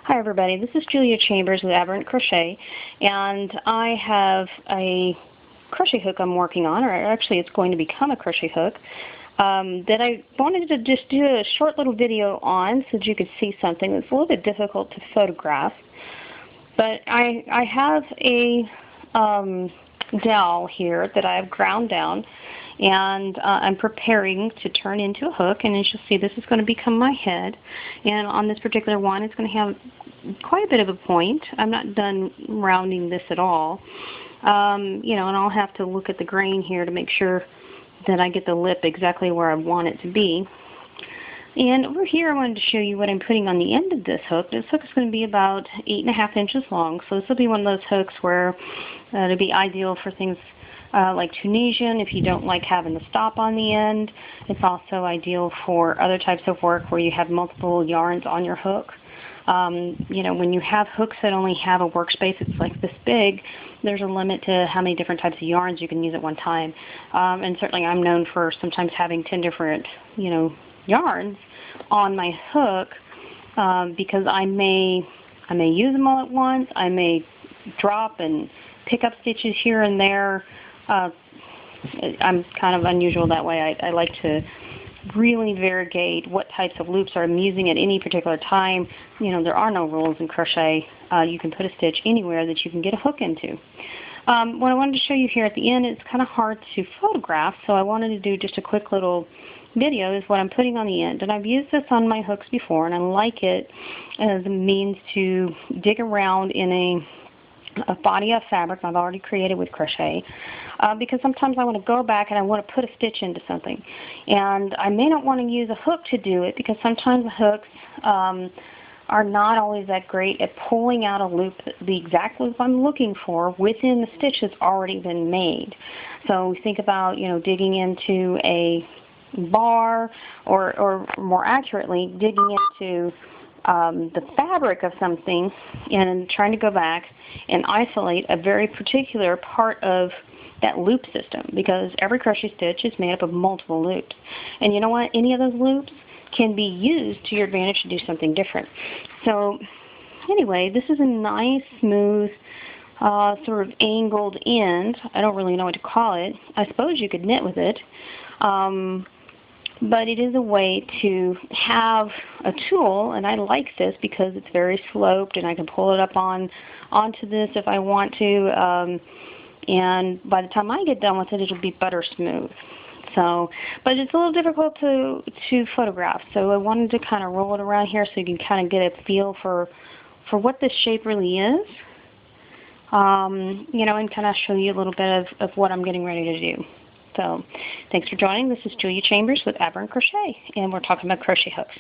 Hi everybody, this is Julia Chambers with Aberrant Crochet, and I have a crochet hook I'm working on, or actually it's going to become a crochet hook, that I wanted to just do a short little video on so that you could see something that's a little bit difficult to photograph. But I have a dowel here that I have ground down, and I'm preparing to turn into a hook, and as you'll see, this is going to become my head. And on this particular one, it's going to have quite a bit of a point. I'm not done rounding this at all. You know, and I'll have to look at the grain here to make sure that I get the lip exactly where I want it to be. And over here I wanted to show you what I'm putting on the end of this hook. This hook is going to be about 8.5 inches long, so this will be one of those hooks where it'll be ideal for things like Tunisian if you don't like having the stop on the end. It's also ideal for other types of work where you have multiple yarns on your hook. You know, when you have hooks that only have a workspace that's like this big, there's a limit to how many different types of yarns you can use at one time. And certainly I'm known for sometimes having 10 different, you know, yarns on my hook because I may use them all at once. I may drop and pick up stitches here and there. I'm kind of unusual that way. I like to really variegate what types of loops I'm using at any particular time. You know, there are no rules in crochet. You can put a stitch anywhere that you can get a hook into. What I wanted to show you here at the end, it's kind of hard to photograph, so I wanted to do just a quick little video is what I'm putting on the end. And I've used this on my hooks before, and I like it as a means to dig around in a body of fabric I've already created with crochet, because sometimes I want to go back and I want to put a stitch into something, and I may not want to use a hook to do it because sometimes the hooks are not always that great at pulling out a loop, the exact loop I'm looking for within the stitch that's already been made. So think about, you know, digging into a bar, or more accurately, digging into the fabric of something and trying to go back and isolate a very particular part of that loop system, because every crochet stitch is made up of multiple loops. And you know what? Any of those loops can be used to your advantage to do something different. So anyway, this is a nice, smooth, sort of angled end. I don't really know what to call it. I suppose you could knit with it. But it is a way to have a tool, and I like this because it's very sloped, and I can pull it up onto this if I want to. And by the time I get done with it, it'll be butter smooth. So, but it's a little difficult to photograph. So I wanted to kind of roll it around here so you can kind of get a feel for what this shape really is. You know, and kind of show you a little bit of what I'm getting ready to do. So, thanks for joining. This is Julia Chambers with Aberrant Crochet, and we're talking about crochet hooks.